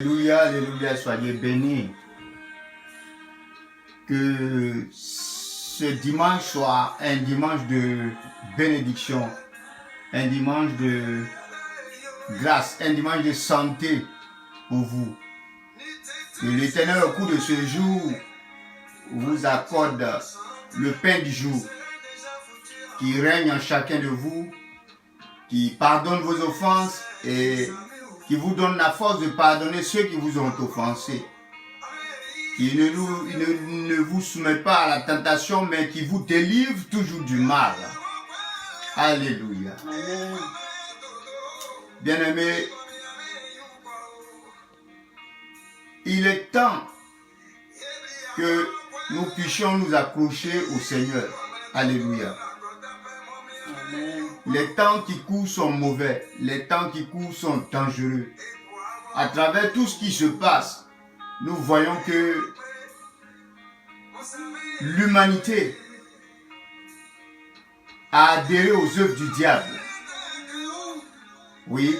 Alléluia, alléluia, soyez bénis. Que ce dimanche soit un dimanche de bénédiction, un dimanche de grâce, un dimanche de santé pour vous. Que l'Éternel, au cours de ce jour, vous accorde le pain du jour, qui règne en chacun de vous, qui pardonne vos offenses et qui vous donne la force de pardonner ceux qui vous ont offensé. Qui ne vous soumet pas à la tentation, mais qui vous délivre toujours du mal. Alléluia. Amen. Bien-aimés, il est temps que nous puissions nous accrocher au Seigneur. Alléluia. Amen. Les temps qui courent sont mauvais, les temps qui courent sont dangereux. À travers tout ce qui se passe, nous voyons que l'humanité a adhéré aux œuvres du diable. Oui,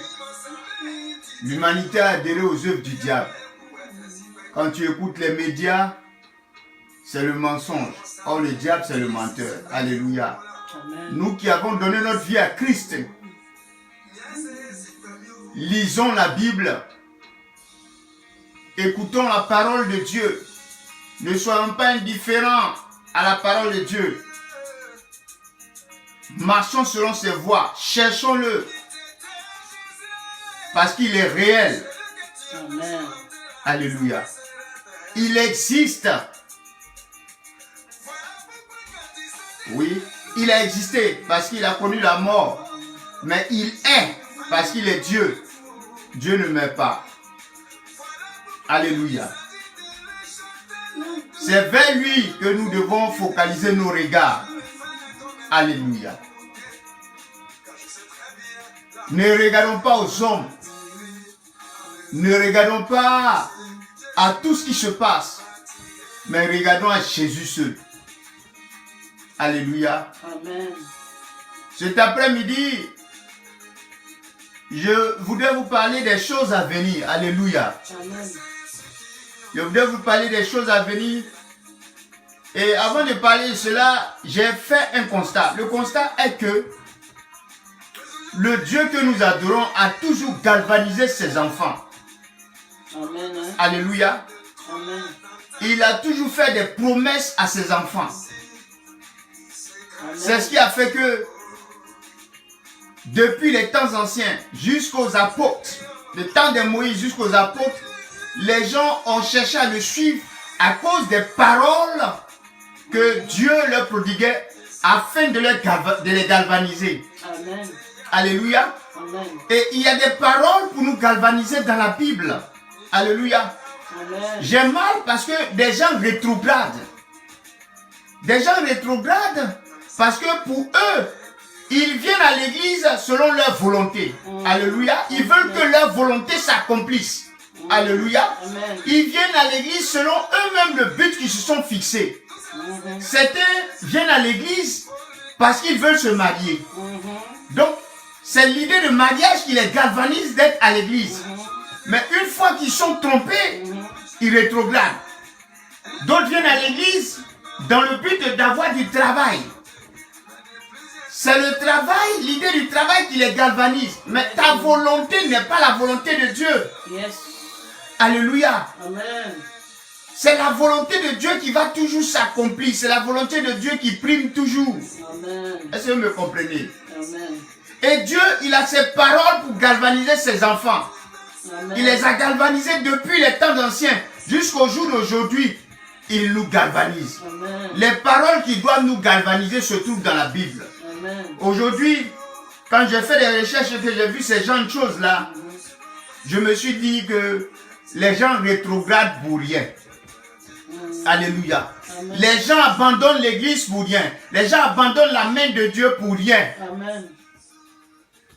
l'humanité a adhéré aux œuvres du diable. Quand tu écoutes les médias, c'est le mensonge. Or, le diable, c'est le menteur. Alléluia. Amen. Nous qui avons donné notre vie à Christ, lisons la Bible, écoutons la parole de Dieu, ne soyons pas indifférents à la parole de Dieu. Marchons selon ses voies, cherchons-le, parce qu'il est réel. Amen. Alléluia. Il existe. Oui, il a existé parce qu'il a connu la mort. Mais il est parce qu'il est Dieu. Dieu ne meurt pas. Alléluia. C'est vers lui que nous devons focaliser nos regards. Alléluia. Ne regardons pas aux hommes. Ne regardons pas à tout ce qui se passe. Mais regardons à Jésus seul. Alléluia. Amen. Cet après-midi, je voudrais vous parler des choses à venir. Alléluia. Amen. Je voudrais vous parler des choses à venir. Et avant de parler de cela, j'ai fait un constat. Le constat est que le Dieu que nous adorons a toujours galvanisé ses enfants. Amen. Alléluia. Amen. Il a toujours fait des promesses à ses enfants. C'est ce qui a fait que depuis les temps anciens jusqu'aux apôtres, le temps de Moïse jusqu'aux apôtres, les gens ont cherché à le suivre à cause des paroles que Dieu leur prodiguait afin de les galvaniser. Amen. Alléluia. Amen. Et il y a des paroles pour nous galvaniser dans la Bible. Alléluia. Amen. J'ai mal parce que des gens rétrogradent. Des gens rétrogradent parce que pour eux, ils viennent à l'église selon leur volonté. Alléluia. Ils veulent que leur volonté s'accomplisse. Alléluia. Amen. Ils viennent à l'église selon eux-mêmes le but qu'ils se sont fixés. Certains viennent à l'église parce qu'ils veulent se marier. Donc, c'est l'idée de mariage qui les galvanise d'être à l'église. Mais une fois qu'ils sont trompés, ils rétrogradent. D'autres viennent à l'église dans le but d'avoir du travail. C'est le travail, l'idée du travail qui les galvanise. Mais ta volonté n'est pas la volonté de Dieu. Yes. Alléluia. Amen. C'est la volonté de Dieu qui va toujours s'accomplir. C'est la volonté de Dieu qui prime toujours. Amen. Est-ce que vous me comprenez? Amen. Et Dieu, il a ses paroles pour galvaniser ses enfants. Amen. Il les a galvanisés depuis les temps anciens jusqu'au jour d'aujourd'hui. Il nous galvanise. Amen. Les paroles qui doivent nous galvaniser se trouvent dans la Bible. Amen. Aujourd'hui, quand j'ai fait des recherches et que j'ai vu ces genres de choses-là, je me suis dit que les gens rétrogradent pour rien. Alléluia. Amen. Les gens abandonnent l'église pour rien. Les gens abandonnent la main de Dieu pour rien. Amen.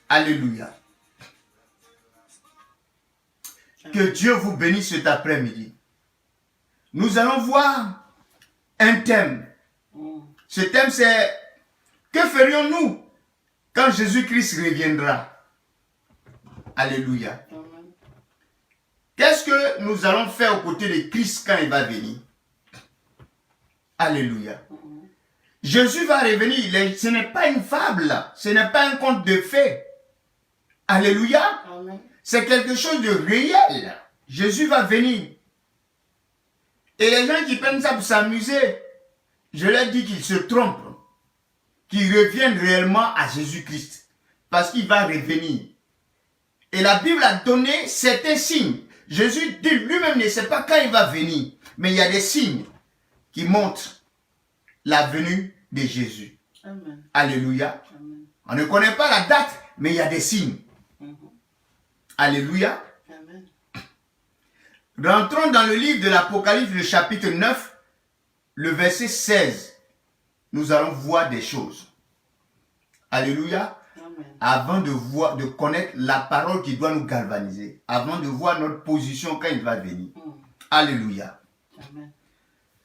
Alléluia. Que Dieu vous bénisse cet après-midi. Nous allons voir un thème. Ce thème, c'est: que ferions-nous quand Jésus-Christ reviendra? Alléluia. Amen. Qu'est-ce que nous allons faire aux côtés de Christ quand il va venir? Alléluia. Jésus va revenir. Ce n'est pas une fable. Ce n'est pas un conte de fées. Alléluia. Amen. C'est quelque chose de réel. Jésus va venir. Et les gens qui prennent ça pour s'amuser, je leur dis qu'ils se trompent. Qu'ils reviennent réellement à Jésus-Christ. Parce qu'il va revenir. Et la Bible a donné certains signes. Jésus dit lui-même ne sait pas quand il va venir. Mais il y a des signes qui montrent la venue de Jésus. Amen. Alléluia. Amen. On ne connaît pas la date, mais il y a des signes. Alléluia. Amen. Rentrons dans le livre de l'Apocalypse, le chapitre 9, le verset 16. Nous allons voir des choses. Alléluia. Amen. Avant de connaître la parole qui doit nous galvaniser. Avant de voir notre position quand il va venir. Alléluia. Amen.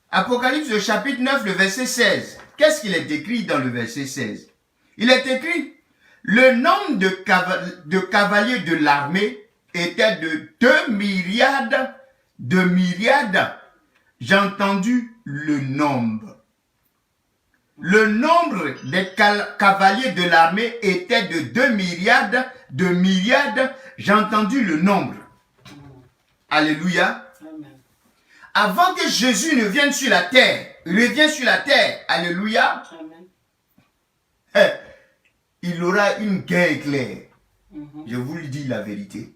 Apocalypse, le chapitre 9, le verset 16. Qu'est-ce qu'il est écrit dans le verset 16? Il est écrit, le nombre de cavaliers de l'armée était de 2 myriades de myriades. J'ai entendu le nombre. Le nombre des cavaliers de l'armée était de 2 myriades de myriades. J'ai entendu le nombre. Alléluia. Amen. Avant que Jésus ne vienne sur la terre, revienne sur la terre, alléluia, Amen. il aura une guerre éclair. Je vous le dis la vérité.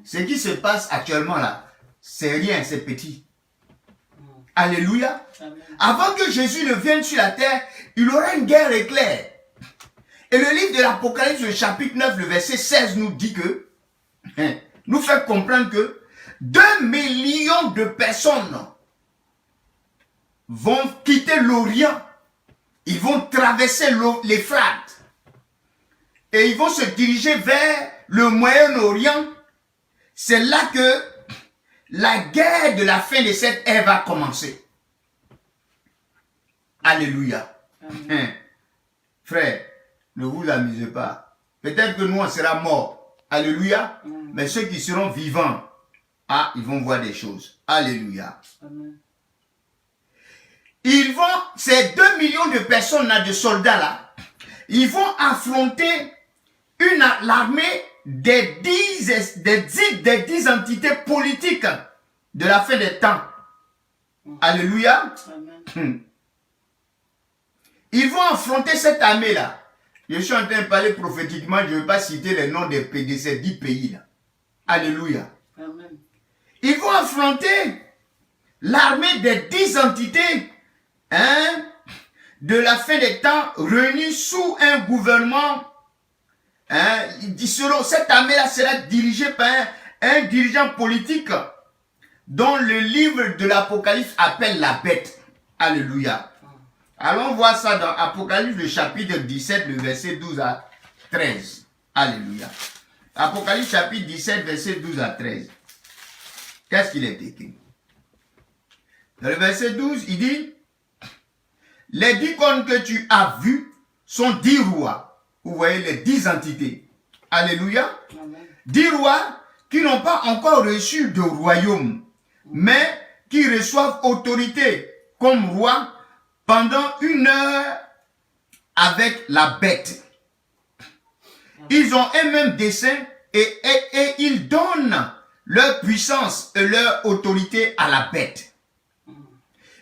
Ce qui se passe actuellement là, c'est rien, c'est petit. Alléluia. Amen. Avant que Jésus ne vienne sur la terre, il aura une guerre éclair. Et le livre de l'Apocalypse, le chapitre 9, le verset 16 nous dit que, nous fait comprendre que 2 millions de personnes vont quitter l'Orient. Ils vont traverser l'Euphrate. Et ils vont se diriger vers le Moyen-Orient. C'est là que la guerre de la fin de cette ère va commencer. Alléluia. Frère, ne vous amusez pas. Peut-être que nous, on sera morts. Alléluia. Mais ceux qui seront vivants, ils vont voir des choses. Alléluia. Amen. Ils vont, ces 2 millions de personnes là, de soldats là, ils vont affronter l'armée des 10 entités politiques de la fin des temps. Alléluia. Amen. Ils vont affronter cette armée là. Je suis en train de parler prophétiquement, je ne vais pas citer les noms de ces 10 pays là. Alléluia. Amen. Ils vont affronter l'armée des 10 entités de la fin des temps réunies sous un gouvernement. Cette armée-là sera dirigée par un dirigeant politique dont le livre de l'Apocalypse appelle la bête. Alléluia. Allons voir ça dans Apocalypse, le chapitre 17, le verset 12 à 13. Alléluia. Apocalypse, chapitre 17, verset 12 à 13. Qu'est-ce qu'il est écrit? Dans le verset 12, il dit, les 10 cônes que tu as vus sont 10 rois. Vous voyez les 10 entités. Alléluia. Amen. 10 rois qui n'ont pas encore reçu de royaume, mais qui reçoivent autorité comme roi pendant 1 heure avec la bête. Ils ont un même dessein et ils donnent leur puissance et leur autorité à la bête.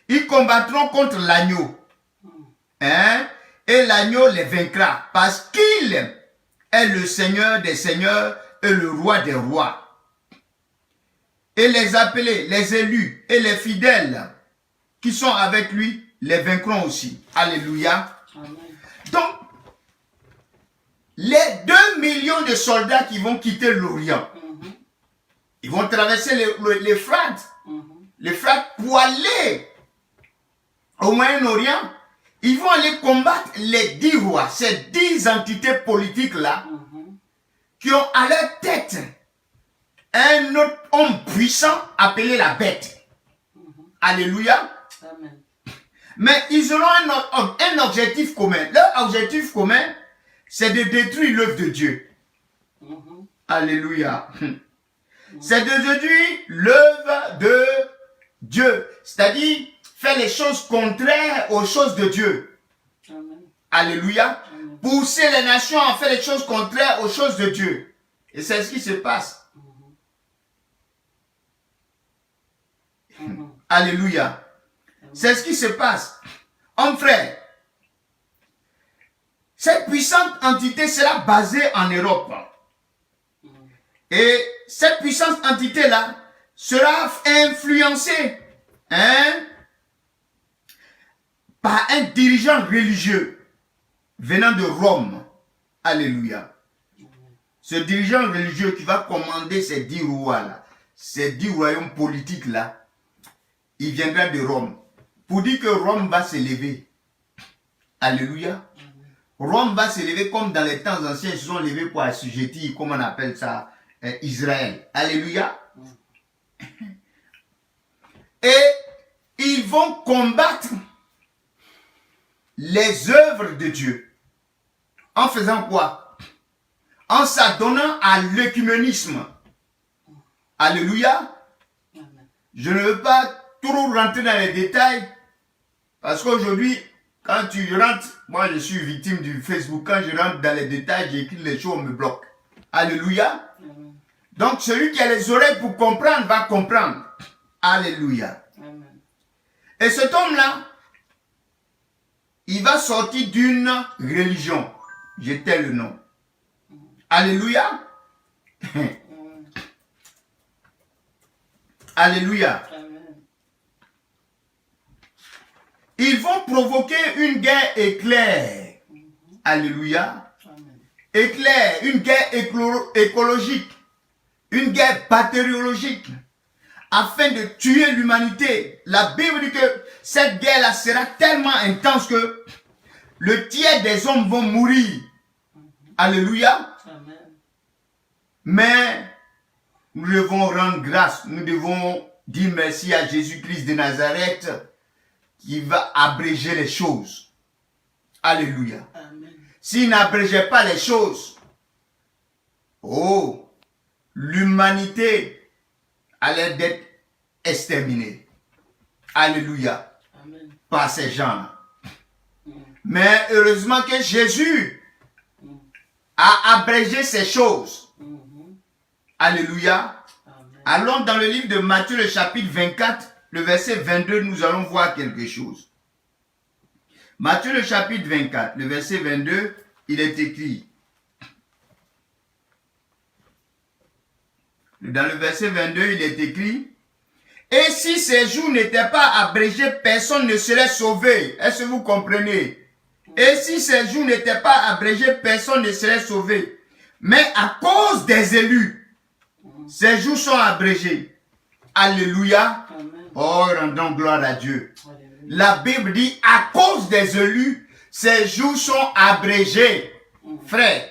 Ils combattront contre l'agneau. Et l'agneau les vaincra parce qu'il est le Seigneur des seigneurs et le roi des rois. Et les appelés, les élus et les fidèles qui sont avec lui les vaincront aussi. Alléluia. Amen. Donc, les 2 millions de soldats qui vont quitter l'Orient, ils vont traverser l'Euphrate, l'Euphrate pour aller au Moyen-Orient. Ils vont aller combattre les 10 rois, ces 10 entités politiques-là, qui ont à leur tête un autre homme puissant appelé la bête. Alléluia. Amen. Mais ils auront un objectif commun. Leur objectif commun, c'est de détruire l'œuvre de Dieu. Alléluia. c'est d'aujourd'hui l'œuvre de Dieu. C'est-à-dire, faire les choses contraires aux choses de Dieu. Amen. Alléluia. Amen. Pousser les nations à faire les choses contraires aux choses de Dieu. Et c'est ce qui se passe. Alléluia. C'est ce qui se passe. Homme frère, cette puissante entité sera basée en Europe. Et cette puissante entité-là sera influencée par un dirigeant religieux venant de Rome. Alléluia. Ce dirigeant religieux qui va commander ces 10 rois-là, ces 10 royaumes politiques-là, il viendra de Rome. Pour dire que Rome va s'élever. Alléluia. Rome va s'élever comme dans les temps anciens, ils se sont levés pour assujettir, comme on appelle ça, Israël. Alléluia. Et ils vont combattre les œuvres de Dieu. En faisant quoi? En s'adonnant à l'œcuménisme. Alléluia. Je ne veux pas trop rentrer dans les détails, parce qu'aujourd'hui, quand tu rentres, moi je suis victime du Facebook, quand je rentre dans les détails, j'écris les choses, on me bloque. Alléluia. Amen. Donc celui qui a les oreilles pour comprendre va comprendre. Alléluia. Amen. Et cet homme-là, il va sortir d'une religion. Je tais le nom. Alléluia. Alléluia. Amen. Ils vont provoquer une guerre éclair. Alléluia. Amen. Éclair, une guerre écologique, une guerre bactériologique, afin de tuer l'humanité. La Bible dit que cette guerre-là sera tellement intense que le tiers des hommes vont mourir. Alléluia. Amen. Mais nous devons rendre grâce, nous devons dire merci à Jésus-Christ de Nazareth qui va abréger les choses. Alléluia. Amen. S'il n'abrégeait pas les choses, oh, l'humanité allait être exterminée. Alléluia. Amen. Par ces gens-là. Mais heureusement que Jésus a abrégé ces choses. Alléluia. Amen. Allons dans le livre de Matthieu, le chapitre 24, le verset 22, nous allons voir quelque chose. Matthieu, le chapitre 24, le verset 22, il est écrit. Dans le verset 22, il est écrit. Et si ces jours n'étaient pas abrégés, personne ne serait sauvé. Est-ce que vous comprenez? Et si ces jours n'étaient pas abrégés, personne ne serait sauvé. Mais à cause des élus, ces jours sont abrégés. Alléluia. Amen. Oh, rendons gloire à Dieu. Alléluia. La Bible dit, à cause des élus, ces jours sont abrégés. Frère,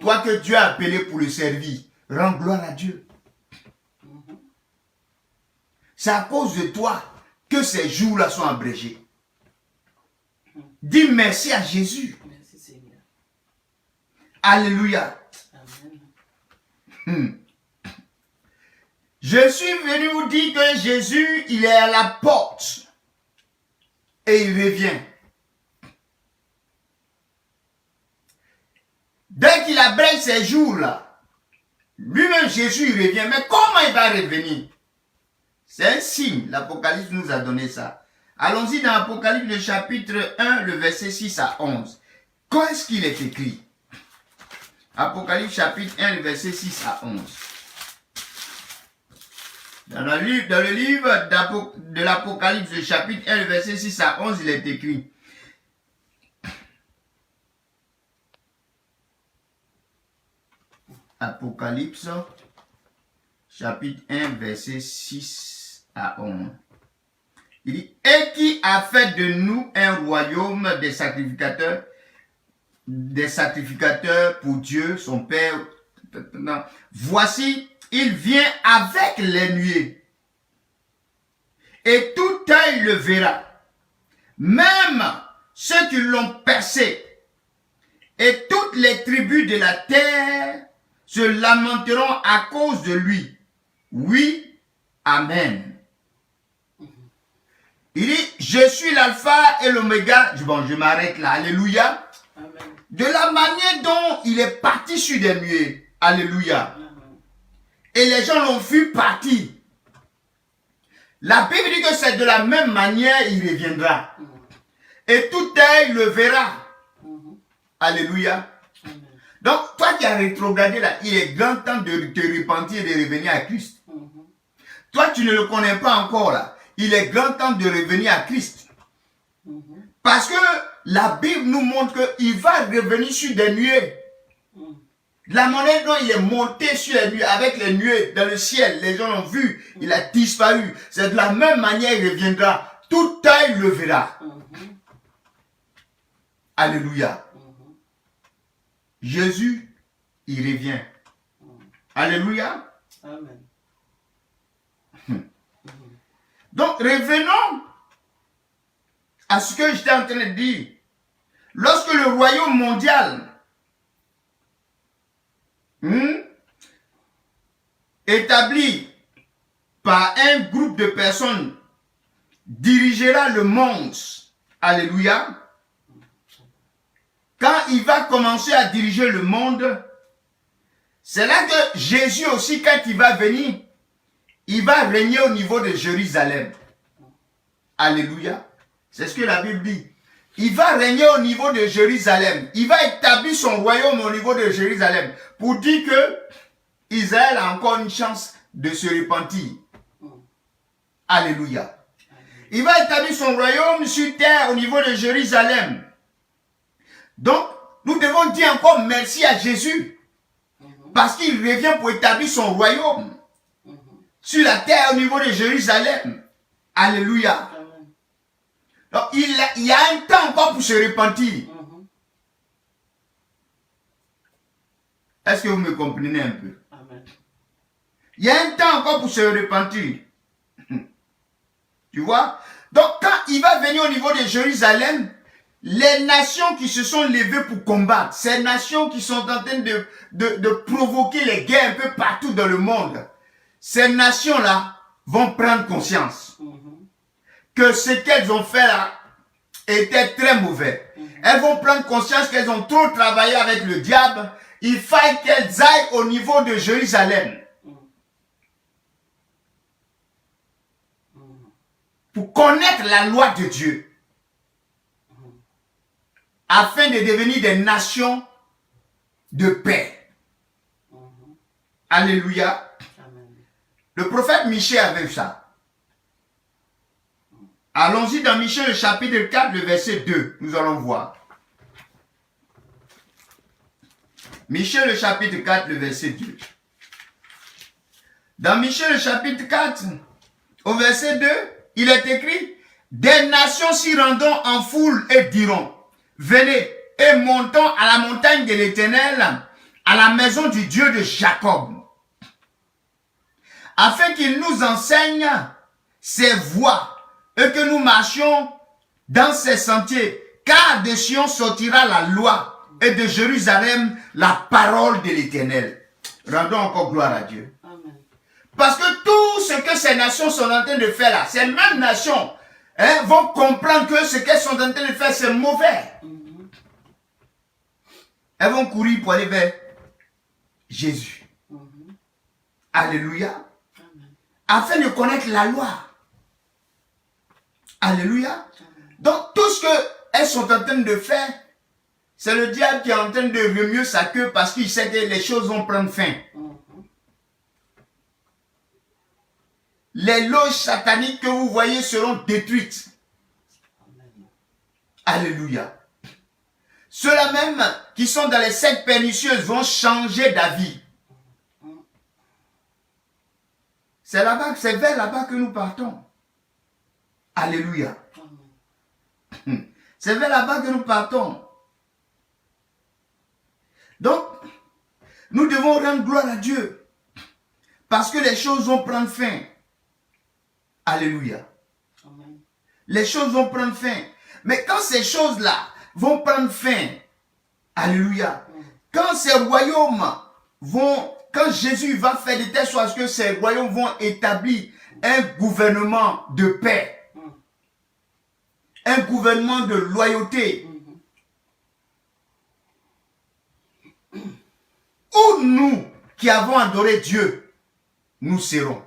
toi que Dieu a appelé pour le servir, rends gloire à Dieu. C'est à cause de toi que ces jours-là sont abrégés. Dis merci à Jésus. Merci Seigneur. Alléluia. Amen. Je suis venu vous dire que Jésus, il est à la porte. Et il revient. Dès qu'il abrège ces jours-là, lui-même Jésus, il revient. Mais comment il va revenir? C'est un signe. L'Apocalypse nous a donné ça. Allons-y dans l'Apocalypse, le chapitre 1, le verset 6 à 11. Quand est-ce qu'il est écrit? Apocalypse, chapitre 1, le verset 6 à 11. Dans le livre de l'Apocalypse, le chapitre 1, le verset 6 à 11, il est écrit. Apocalypse, chapitre 1, verset 6 à 11. Il dit, et qui a fait de nous un royaume des sacrificateurs pour Dieu, son Père. Voici, il vient avec les nuées. Et tout œil le verra. Même ceux qui l'ont percé. Et toutes les tribus de la terre se lamenteront à cause de lui. Oui, Amen. Il dit, je suis l'alpha et l'oméga. Bon, je m'arrête là. Alléluia. Amen. De la manière dont il est parti sur des nuées. Alléluia. Amen. Et les gens l'ont vu partir. La Bible dit que c'est de la même manière il reviendra. Et tout œil le verra. Alléluia. Amen. Donc, toi qui as rétrogradé là, il est grand temps de te repentir et de revenir à Christ. Toi, tu ne le connais pas encore là. Il est grand temps de revenir à Christ. Parce que la Bible nous montre qu'il va revenir sur des nuées. La manière dont il est monté sur les nuées, avec les nuées dans le ciel, les gens l'ont vu, il a disparu. C'est de la même manière il reviendra. Tout œil le verra. Alléluia. Jésus, il revient. Alléluia. Amen. Donc, revenons à ce que j'étais en train de dire. Lorsque le royaume mondial établi par un groupe de personnes dirigera le monde, alléluia, quand il va commencer à diriger le monde, c'est là que Jésus aussi, quand il va venir, il va régner au niveau de Jérusalem. Alléluia. C'est ce que la Bible dit. Il va régner au niveau de Jérusalem. Il va établir son royaume au niveau de Jérusalem. Pour dire que Israël a encore une chance de se repentir. Alléluia. Il va établir son royaume sur terre au niveau de Jérusalem. Donc, nous devons dire encore merci à Jésus. Parce qu'il revient pour établir son royaume sur la terre au niveau de Jérusalem. Alléluia. Donc, il y a un temps encore pour se repentir. Est-ce que vous me comprenez un peu? Amen. Il y a un temps encore pour se repentir. Tu vois? Donc, quand il va venir au niveau de Jérusalem, les nations qui se sont levées pour combattre, ces nations qui sont en train de provoquer les guerres un peu partout dans le monde, ces nations-là vont prendre conscience que ce qu'elles ont fait là était très mauvais. Elles vont prendre conscience qu'elles ont trop travaillé avec le diable. Il faille qu'elles aillent au niveau de Jérusalem pour connaître la loi de Dieu, afin de devenir des nations de paix. Alléluia. Amen. Le prophète Michée avait ça. Allons-y dans Michée, le chapitre 4, le verset 2. Nous allons voir. Michée, le chapitre 4, le verset 2. Dans Michée, le chapitre 4, au verset 2, il est écrit: des nations s'y rendront en foule et diront: venez et montons à la montagne de l'Éternel, à la maison du Dieu de Jacob, afin qu'il nous enseigne ses voies et que nous marchions dans ses sentiers. Car de Sion sortira la loi et de Jérusalem la parole de l'Éternel. Rendons encore gloire à Dieu. Amen. Parce que tout ce que ces nations sont en train de faire là, ces mêmes nations vont comprendre que ce qu'elles sont en train de faire, c'est mauvais. Elles vont courir pour aller vers Jésus. Alléluia. Amen. Afin de connaître la loi. Alléluia. Donc tout ce qu'elles sont en train de faire, c'est le diable qui est en train de remuer sa queue parce qu'il sait que les choses vont prendre fin. Les loges sataniques que vous voyez seront détruites. Alléluia. Ceux-là même qui sont dans les sectes pernicieuses vont changer d'avis. C'est là-bas, c'est vers là-bas que nous partons. Alléluia. C'est vers là-bas que nous partons. Donc, nous devons rendre gloire à Dieu. Parce que les choses vont prendre fin. Alléluia. Amen. Les choses vont prendre fin. Mais quand ces choses-là vont prendre fin, alléluia, quand ces royaumes vont, quand Jésus va faire de telle sorte que ces royaumes vont établir un gouvernement de paix, un gouvernement de loyauté, où nous qui avons adoré Dieu, nous serons.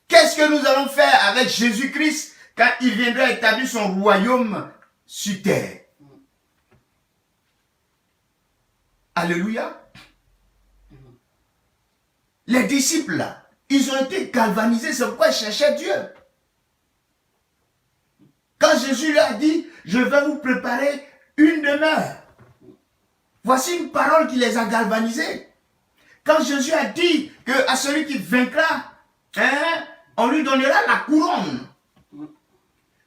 Qu'est-ce que nous allons faire avec Jésus-Christ quand il viendra établir son royaume sur terre? Alléluia. Les disciples là, ils ont été galvanisés, c'est pourquoi ils cherchaient Dieu. Quand Jésus leur a dit, je vais vous préparer une demeure. Voici une parole qui les a galvanisés. Quand Jésus a dit que à celui qui vaincra, on lui donnera la couronne.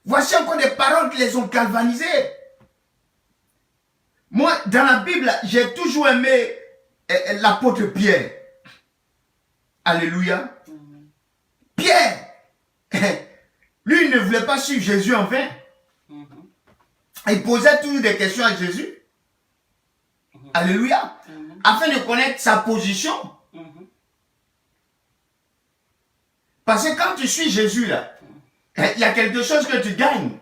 Voici encore des paroles qui les ont galvanisés. Moi, dans la Bible, j'ai toujours aimé l'apôtre Pierre. Alléluia. Pierre, lui, il ne voulait pas suivre Jésus en vain. Il posait toujours des questions à Jésus. Alléluia. Afin de connaître sa position. Parce que quand tu suis Jésus, là, il y a quelque chose que tu gagnes.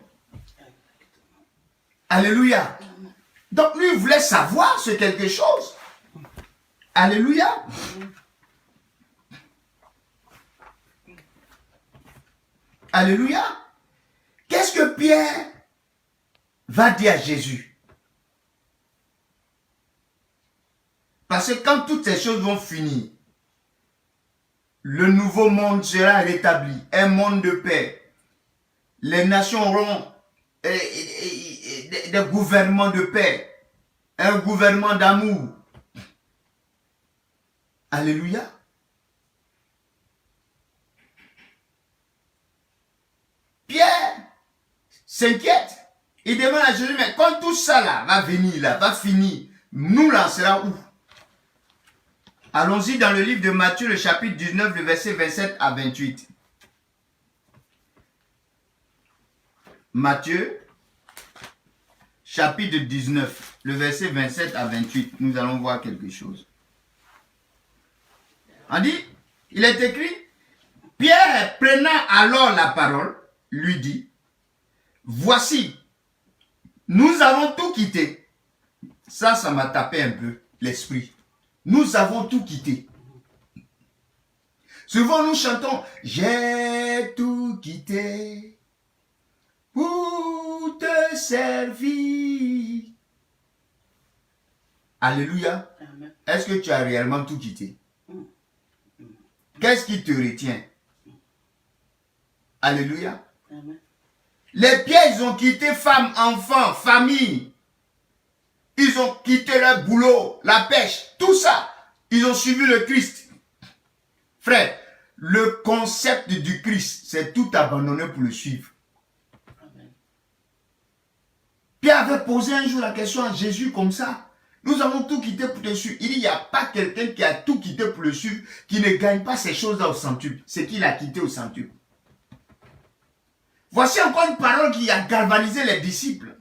Alléluia. Donc lui, il voulait savoir ce quelque chose. Alléluia. Alléluia. Qu'est-ce que Pierre va dire à Jésus? Parce que quand toutes ces choses vont finir, le nouveau monde sera rétabli, un monde de paix. Les nations auront des gouvernements de paix, un gouvernement d'amour. Alléluia. Pierre s'inquiète. Il demande à Jésus, mais quand tout ça là va venir, là, va finir, nous là, on sera où? Allons-y dans le livre de Matthieu, le chapitre 19, le verset 27 à 28. Matthieu, chapitre 19, le verset 27 à 28. Nous allons voir quelque chose. On dit, il est écrit, Pierre prenant alors la parole, lui dit, voici, nous avons tout quitté. Ça m'a tapé un peu l'esprit. Nous avons tout quitté. Souvent nous chantons, j'ai tout quitté pour te servir. Alléluia. Est-ce que tu as réellement tout quitté? Qu'est-ce qui te retient? Alléluia. Amen. Les Pierres, ils ont quitté femmes, enfants, famille. Ils ont quitté leur boulot, la pêche, tout ça. Ils ont suivi le Christ. Frère, le concept du Christ, c'est tout abandonner pour le suivre. Amen. Pierre avait posé un jour la question à Jésus comme ça. Nous avons tout quitté pour te suivre. Il dit, il n'y a pas quelqu'un qui a tout quitté pour le suivre, qui ne gagne pas ces choses-là au centuple. C'est qu'il a quitté au centuple. Voici encore une parole qui a galvanisé les disciples.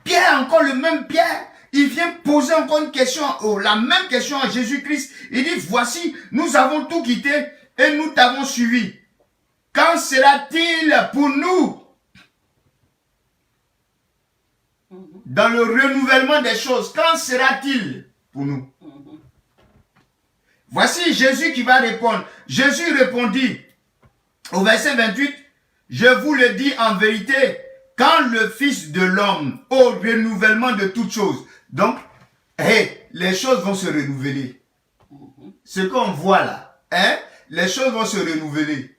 Pierre, encore le même Pierre, il vient poser encore une question, la même question à Jésus-Christ. Il dit, voici, nous avons tout quitté et nous t'avons suivi. Quand sera-t-il pour nous? Dans le renouvellement des choses, quand sera-t-il pour nous? Voici Jésus qui va répondre. Jésus répondit au verset 28, je vous le dis en vérité, quand le Fils de l'homme, au renouvellement de toutes choses, donc, les choses vont se renouveler. Ce qu'on voit là, les choses vont se renouveler.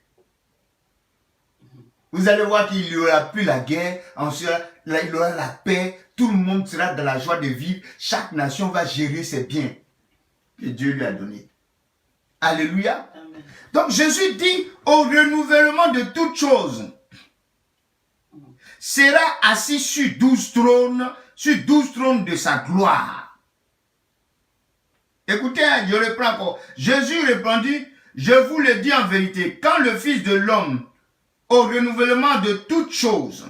Vous allez voir qu'il n'y aura plus la guerre, il y aura la paix, tout le monde sera dans la joie de vivre, chaque nation va gérer ses biens que Dieu lui a donnés. Alléluia. Amen. Donc Jésus dit au renouvellement de toutes choses, sera assis sur 12 trônes de sa gloire. Écoutez, je reprends encore. Jésus répondit, je vous le dis en vérité, quand le Fils de l'homme, au renouvellement de toutes choses,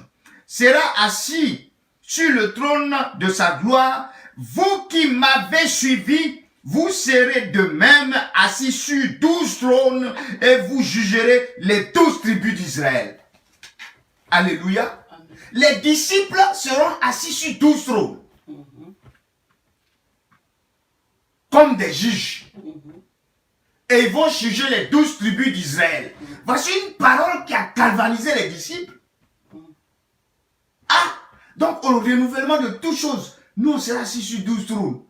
sera assis sur le trône de sa gloire, vous qui m'avez suivi, vous serez de même assis sur 12 trônes et vous jugerez les 12 tribus d'Israël. Alléluia. Amen. Les disciples seront assis sur 12 trônes. Comme des juges. Et ils vont juger les 12 tribus d'Israël. Voici une parole qui a galvanisé les disciples. Ah, donc au renouvellement de toutes choses, nous on sera assis sur 12 trônes.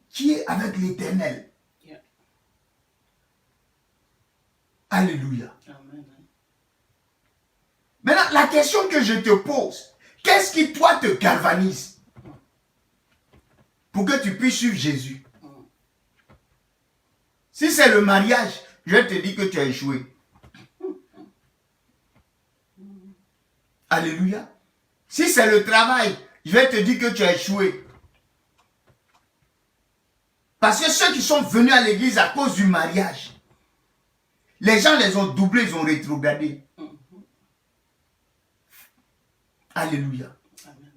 Qui est avec l'Éternel. Yeah. Alléluia. Amen. Maintenant, la question que je te pose, qu'est-ce qui toi te galvanise pour que tu puisses suivre Jésus? Si c'est le mariage, je te dis que tu as échoué. Alléluia. Si c'est le travail, je vais te dire que tu as échoué. Parce que ceux qui sont venus à l'église à cause du mariage, les gens les ont doublés, ils ont rétrogradé. Alléluia. Amen.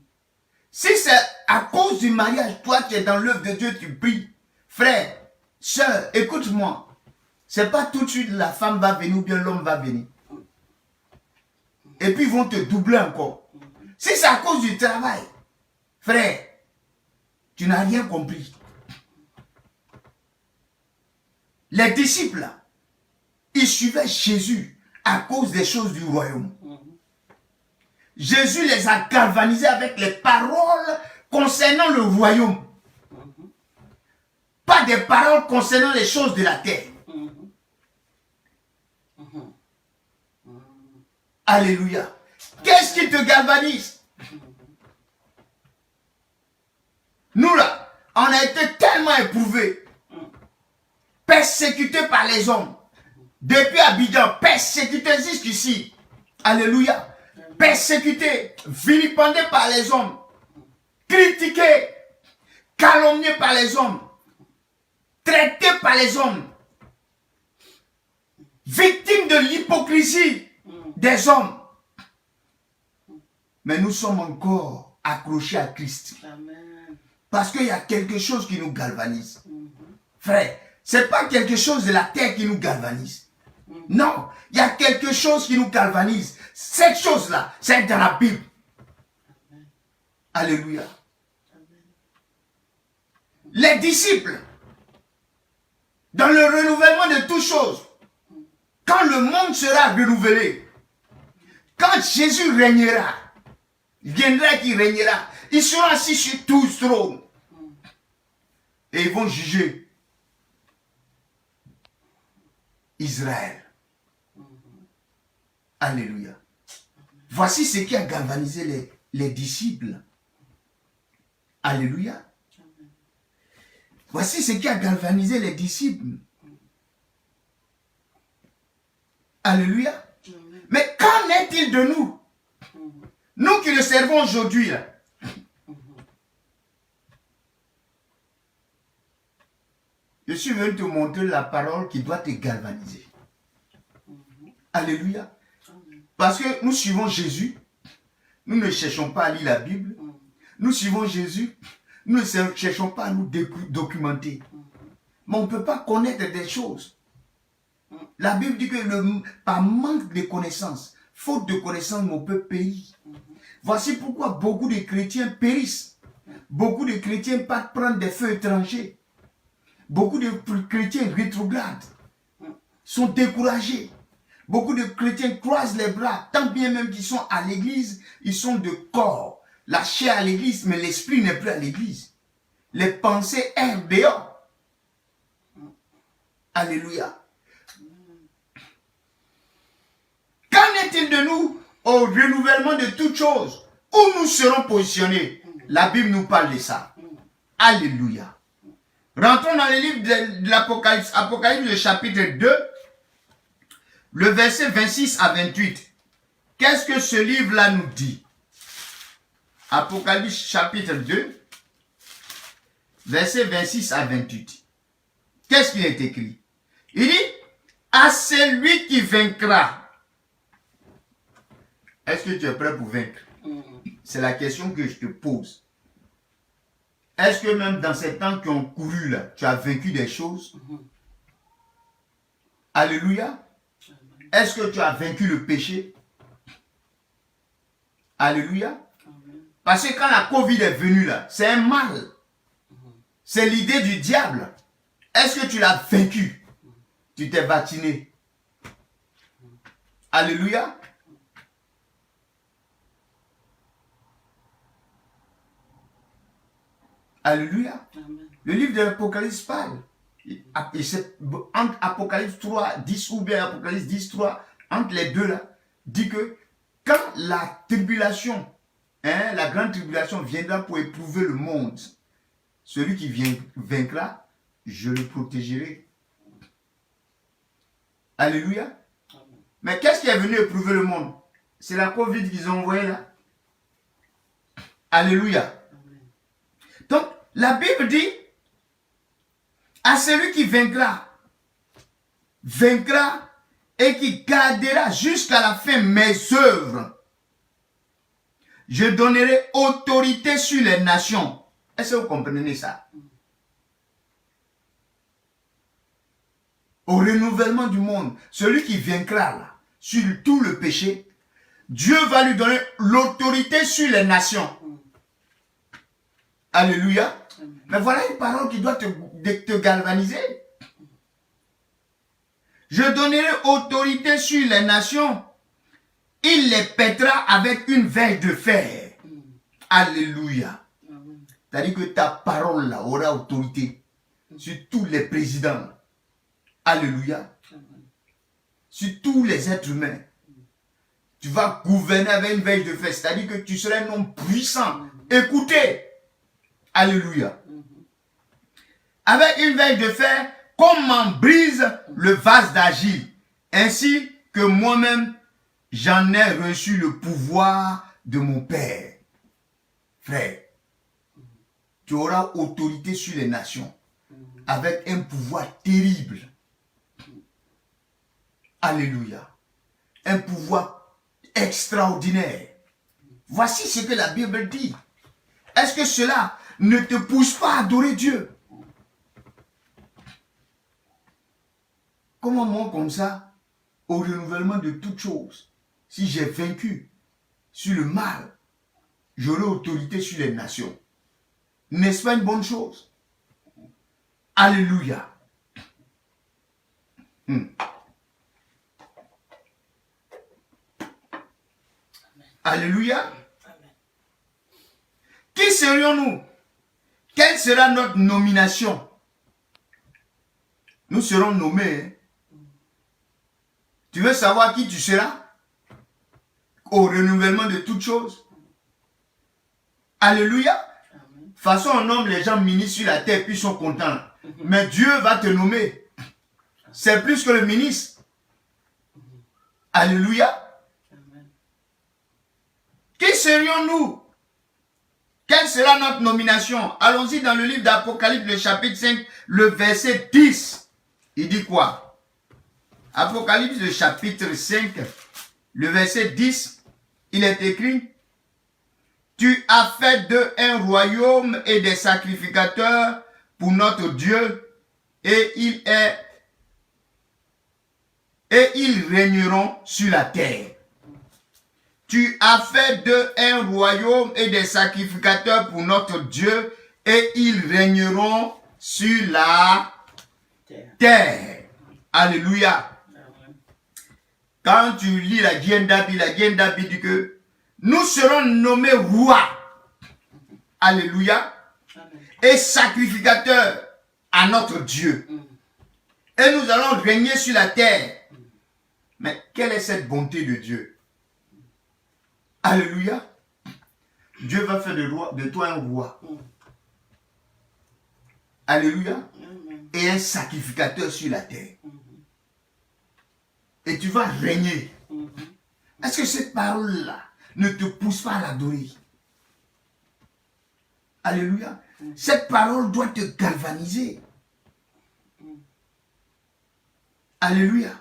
Si c'est à cause du mariage, toi tu es dans l'œuvre de Dieu, tu pries. Frère, sœur, écoute-moi. C'est pas tout de suite la femme va venir ou bien l'homme va venir. Et puis ils vont te doubler encore. Si c'est à cause du travail, frère, tu n'as rien compris. Les disciples, ils suivaient Jésus à cause des choses du royaume. Jésus les a galvanisés avec les paroles concernant le royaume. Pas des paroles concernant les choses de la terre. Alléluia. Qu'est-ce qui te galvanise? Nous là, on a été tellement éprouvés, persécutés par les hommes. Depuis Abidjan, persécutés jusqu'ici. Alléluia. Persécutés, vilipendés par les hommes, critiqués, calomniés par les hommes, traités par les hommes, victimes de l'hypocrisie des hommes. Mais nous sommes encore accrochés à Christ. Amen. Parce qu'il y a quelque chose qui nous galvanise. Frère, ce n'est pas quelque chose de la terre qui nous galvanise. Non, il y a quelque chose qui nous galvanise. Cette chose-là, c'est dans la Bible. Alléluia. Les disciples, dans le renouvellement de toutes choses, quand le monde sera renouvelé, quand Jésus régnera, viendra qui régnera, ils seront assis sur 12 trônes. Et ils vont juger Israël. Alléluia. Voici ce qui a galvanisé les disciples. Alléluia. Voici ce qui a galvanisé les disciples. Alléluia. Mais qu'en est-il de nous? Nous qui le servons aujourd'hui. Je suis venu te montrer la parole qui doit te galvaniser. Alléluia. Parce que nous suivons Jésus. Nous ne cherchons pas à lire la Bible. Nous suivons Jésus. Nous ne cherchons pas à nous documenter. Mais on ne peut pas connaître des choses. La Bible dit que par manque de connaissances, faute de connaissances, mon peuple périt. Voici pourquoi beaucoup de chrétiens périssent. Beaucoup de chrétiens partent prendre des feux étrangers. Beaucoup de chrétiens rétrogradent, sont découragés. Beaucoup de chrétiens croisent les bras, tant bien même qu'ils sont à l'église, ils sont de corps. La chair à l'église, mais l'esprit n'est plus à l'église. Les pensées errent dehors. Alléluia. Qu'en est-il de nous au renouvellement de toutes choses? Où nous serons positionnés? La Bible nous parle de ça. Alléluia. Rentrons dans le livre de l'Apocalypse, Apocalypse, le chapitre 2, le verset 26 à 28. Qu'est-ce que ce livre-là nous dit? Apocalypse, chapitre 2, verset 26 à 28. Qu'est-ce qu'il est écrit? Il dit, à celui qui vaincra. Est-ce que tu es prêt pour vaincre? C'est la question que je te pose. Est-ce que même dans ces temps qui ont couru là, tu as vaincu des choses? Alléluia. Est-ce que tu as vaincu le péché? Alléluia. Parce que quand la Covid est venue là, c'est un mal. C'est l'idée du diable. Est-ce que tu l'as vaincu? Tu t'es vacciné. Alléluia. Alléluia. Le livre de l'Apocalypse parle. Entre Apocalypse 3, 10 ou bien Apocalypse 10, 3, entre les deux là, dit que quand la tribulation, la grande tribulation viendra pour éprouver le monde, celui qui vaincra, je le protégerai. Alléluia. Mais qu'est-ce qui est venu éprouver le monde? C'est la Covid qu'ils ont envoyé là. Alléluia. Donc, la Bible dit, à celui qui vaincra et qui gardera jusqu'à la fin mes œuvres, je donnerai autorité sur les nations. Est-ce que vous comprenez ça? Au renouvellement du monde, celui qui vaincra là, sur tout le péché, Dieu va lui donner l'autorité sur les nations. Alléluia. Mais voilà une parole qui doit te galvaniser. Je donnerai autorité sur les nations. Il les pètera avec une verge de fer. Alléluia. C'est-à-dire que ta parole là aura autorité sur tous les présidents. Alléluia. Sur tous les êtres humains. Tu vas gouverner avec une verge de fer. C'est-à-dire que tu seras un homme puissant. Écoutez. Alléluia. Avec une verge de fer, comme on brise le vase d'argile, ainsi que moi-même, j'en ai reçu le pouvoir de mon Père. Frère, tu auras autorité sur les nations, avec un pouvoir terrible. Alléluia. Un pouvoir extraordinaire. Voici ce que la Bible dit. Est-ce que cela ne te pousse pas à adorer Dieu? Comment moi comme ça, au renouvellement de toutes choses, si j'ai vaincu sur le mal, j'aurai autorité sur les nations? N'est-ce pas une bonne chose? Alléluia. Alléluia. Qui serions-nous? Quelle sera notre nomination? Nous serons nommés. Tu veux savoir qui tu seras? Au renouvellement de toutes choses. Alléluia. De toute façon, on nomme les gens ministres sur la terre puis ils sont contents. Mais Dieu va te nommer. C'est plus que le ministre. Alléluia. Qui serions-nous? Quelle sera notre nomination? Allons-y dans le livre d'Apocalypse, le chapitre 5, le verset 10. Il dit quoi? Apocalypse, le chapitre 5, le verset 10, il est écrit: tu as fait d'eux un royaume et des sacrificateurs pour notre Dieu, et ils régneront sur la terre. Tu as fait d'eux un royaume et des sacrificateurs pour notre Dieu, et ils régneront sur la terre. Alléluia. Quand tu lis la Guienne-Dabi dit que nous serons nommés rois. Alléluia. Et sacrificateurs à notre Dieu. Et nous allons régner sur la terre. Mais quelle est cette bonté de Dieu? Alléluia. Dieu va faire de toi un roi. Alléluia. Et un sacrificateur sur la terre. Et tu vas régner. Est-ce que cette parole-là ne te pousse pas à l'adorer? Alléluia. Cette parole doit te galvaniser. Alléluia.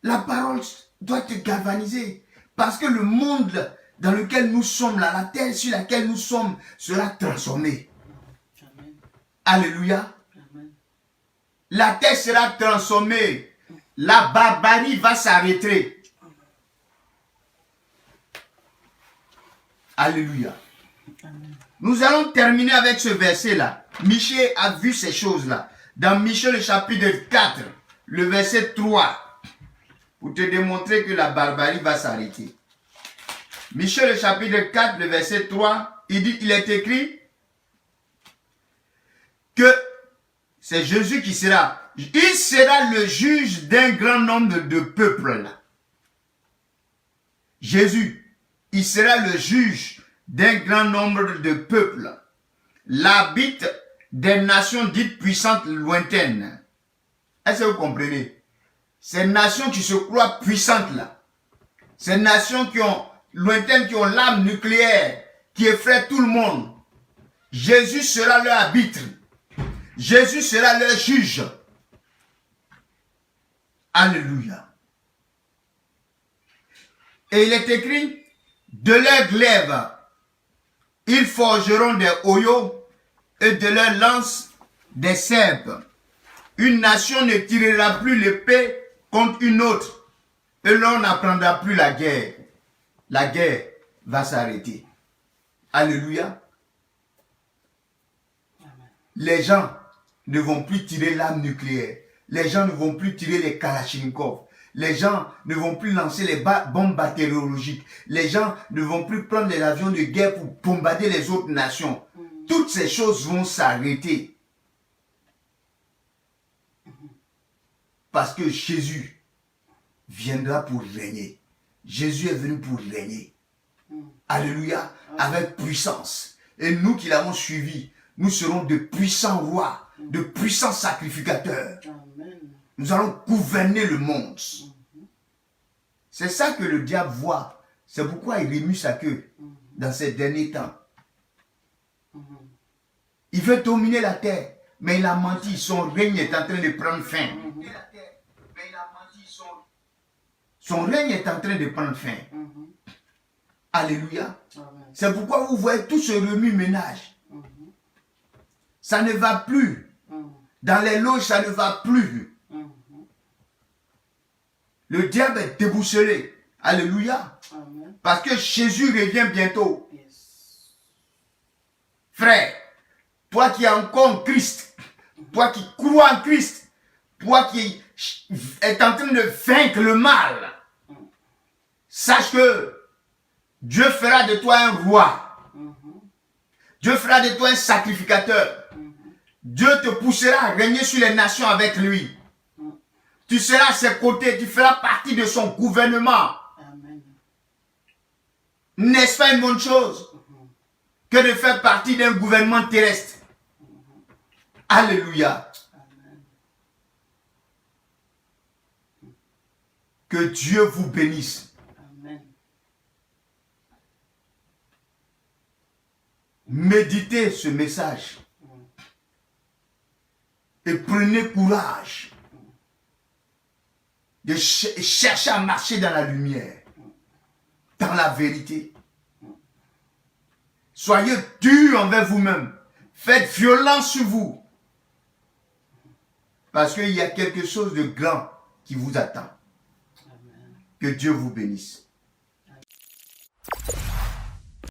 La parole doit te galvaniser. Parce que le monde dans lequel nous sommes là, la terre sur laquelle nous sommes, sera transformée. Amen. Alléluia. Amen. La terre sera transformée. La barbarie va s'arrêter. Alléluia. Amen. Nous allons terminer avec ce verset-là. Michée a vu ces choses-là. Dans Michée, le chapitre 4, le verset 3, pour te démontrer que la barbarie va s'arrêter. Michée, le chapitre 4, le verset 3, il est écrit que c'est Jésus qui sera. Il sera le juge d'un grand nombre de peuples là. Jésus, il sera le juge d'un grand nombre de peuples. L'habite des nations dites puissantes lointaines. Est-ce que vous comprenez? Ces nations qui se croient puissantes là. Ces nations qui ont lointaines, qui ont l'arme nucléaire, qui effraient tout le monde. Jésus sera leur arbitre. Jésus sera leur juge. Alléluia. Et il est écrit, de leur glaive, ils forgeront des hoyaux et de leur lance des serpes. Une nation ne tirera plus l'épée contre une autre et l'on n'apprendra plus la guerre. La guerre va s'arrêter. Alléluia. Les gens ne vont plus tirer l'arme nucléaire. Les gens ne vont plus tirer les kalachnikovs. Les gens ne vont plus lancer les bombes bactériologiques. Les gens ne vont plus prendre les avions de guerre pour bombarder les autres nations. Toutes ces choses vont s'arrêter. Parce que Jésus viendra pour régner. Jésus est venu pour régner. Alléluia. Avec puissance. Et nous qui l'avons suivi, nous serons de puissants rois, de puissants sacrificateurs. Amen. Nous allons gouverner le monde. C'est ça que le diable voit. C'est pourquoi il remue sa queue dans ces derniers temps. Il veut dominer la terre, mais il a menti. Son règne est en train de prendre fin. Son règne est en train de prendre fin. Alléluia. C'est pourquoi vous voyez tout ce remue-ménage. Ça ne va plus. Dans les loges, ça ne va plus. Le diable est déboussolé. Alléluia. Amen. Parce que Jésus revient bientôt. Yes. Frère, toi qui es encore en Christ, toi qui crois en Christ, toi qui es en train de vaincre le mal, sache que Dieu fera de toi un roi. Dieu fera de toi un sacrificateur. Dieu te poussera à régner sur les nations avec lui. Tu seras à ses côtés, tu feras partie de son gouvernement. Amen. N'est-ce pas une bonne chose que de faire partie d'un gouvernement terrestre? Alléluia. Amen. Que Dieu vous bénisse. Amen. Méditez ce message. Et prenez courage de chercher à marcher dans la lumière, dans la vérité. Soyez durs envers vous-même. Faites violence sur vous. Parce qu'il y a quelque chose de grand qui vous attend. Amen. Que Dieu vous bénisse.